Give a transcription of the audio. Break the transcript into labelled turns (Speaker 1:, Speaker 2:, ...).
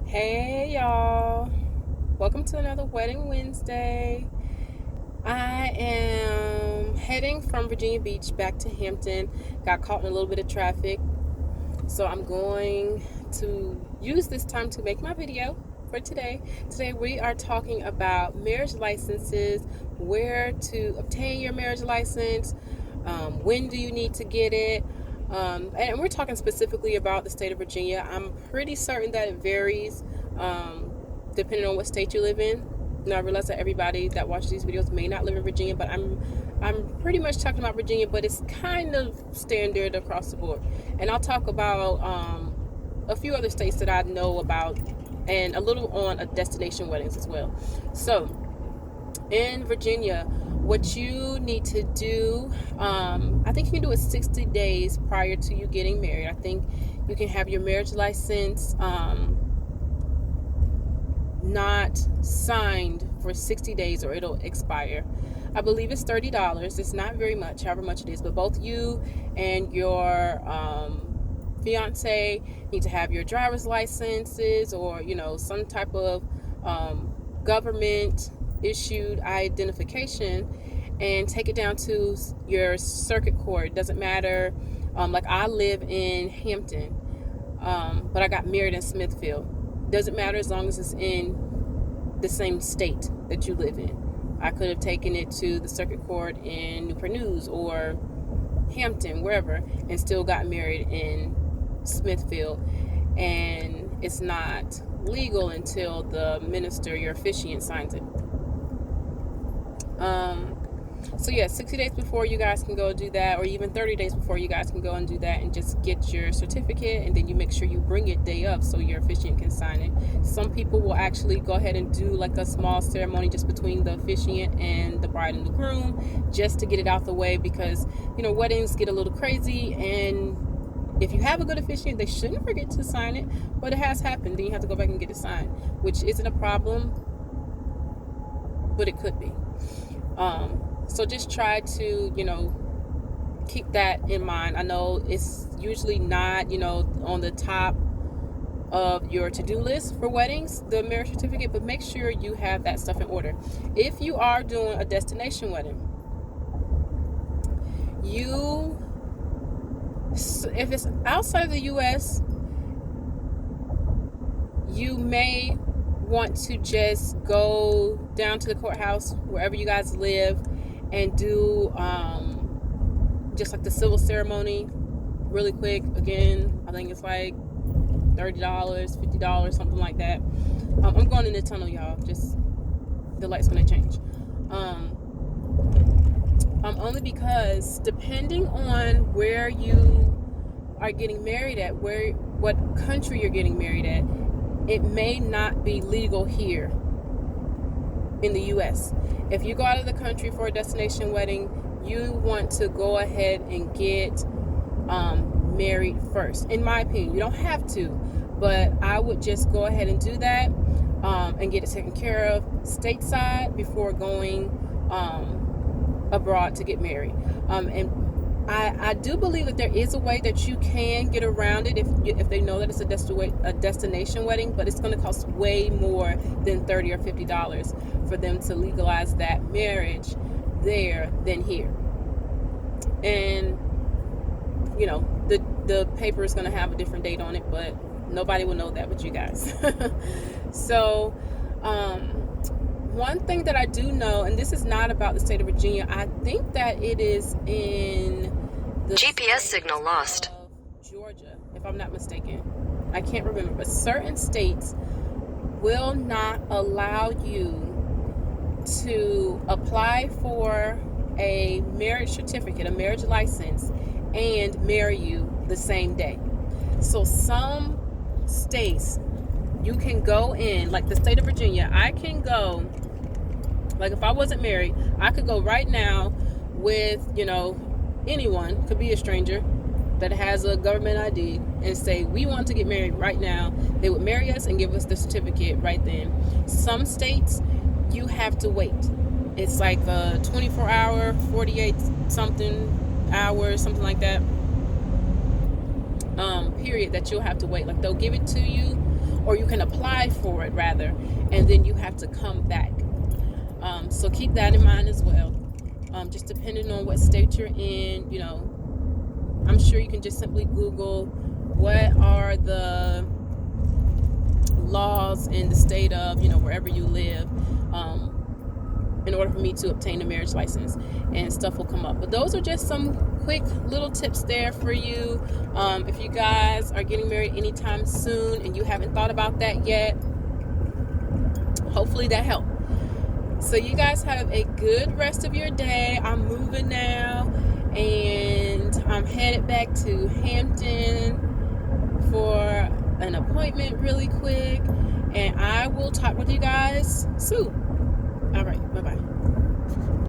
Speaker 1: Hey y'all, welcome to another Wedding Wednesday. I am heading from Virginia Beach back to Hampton. Got caught in a little bit of traffic, so I'm going to use this time to make my video for today. Today we are talking about marriage licenses, where to obtain your marriage license, when do you need to get it, and we're talking specifically about the state of Virginia. I'm pretty certain that it varies depending on what state you live in. Now, I realize that everybody that watches these videos may not live in Virginia, but I'm pretty much talking about Virginia, but it's kind of standard across the board. And I'll talk about a few other states that I know about, and a little on a destination weddings as well. So in Virginia, what you need to do, I think you can do it 60 days prior to you getting married. I think you can have your marriage license not signed for 60 days or it'll expire. I believe it's $30. It's not very much, however much it is, but both you and your fiance need to have your driver's licenses, or some type of government issued identification, and take it down to your circuit court. It doesn't matter. Like, I live in Hampton, but I got married in Smithfield. Doesn't matter as long as it's in the same state that you live in. I could have taken it to the circuit court in Newport News or Hampton, wherever, and still got married in Smithfield. And it's not legal until the minister, your officiant, signs it. So yeah, 60 days before you guys can go do that, or even 30 days before you guys can go and do that, and just get your certificate, and then you make sure you bring it day of so your officiant can sign it. Some people will actually go ahead and do like a small ceremony just between the officiant and the bride and the groom, just to get it out the way, because weddings get a little crazy, and if you have a good officiant, they shouldn't forget to sign it, but it has happened. Then you have to go back and get it signed, which isn't a problem, but it could be. So just try to, keep that in mind. I know it's usually not, on the top of your to-do list for weddings, the marriage certificate, but make sure you have that stuff in order. If you are doing a destination wedding, if it's outside of the U.S., you may want to just go down to the courthouse wherever you guys live and do just like the civil ceremony really quick. Again, I think it's like $30, $50, something like that. I'm going in the tunnel, y'all. Just the light's gonna change. Only because depending on where you are getting married at, what country you're getting married at, it may not be legal here in the U.S. If you go out of the country for a destination wedding, you want to go ahead and get married first. In my opinion, you don't have to, but I would just go ahead and do that and get it taken care of stateside before going abroad to get married. And I do believe that there is a way that you can get around it if they know that it's a destination wedding, but it's going to cost way more than $30 or $50 for them to legalize that marriage there than here. And the paper is going to have a different date on it, but nobody will know that but you guys. So one thing that I do know, and this is not about the state of Virginia, I think that it is in the
Speaker 2: GPS signal lost.
Speaker 1: Georgia, if I'm not mistaken. I can't remember, but certain states will not allow you to apply for a marriage certificate, a marriage license, and marry you the same day. So some states you can go in, like the state of Virginia, I can go, like if I wasn't married, I could go right now with, anyone, could be a stranger that has a government ID, and say, we want to get married right now. They would marry us and give us the certificate right then. Some states, you have to wait. It's like a 24-hour, 48 something hours, something like that, period that you'll have to wait. Like, they'll give it to you or you can apply for it rather, and then you have to come back. So keep that in mind as well. Just depending on what state you're in, you know, I'm sure you can just simply Google what are the laws in the state of, you know, wherever you live, in order for me to obtain a marriage license, and stuff will come up. But those are just some quick little tips there for you. If you guys are getting married anytime soon and you haven't thought about that yet, hopefully that helped. So you guys have a good rest of your day. I'm moving now, and I'm headed back to Hampton for an appointment really quick, and I will talk with you guys soon. All right, bye-bye.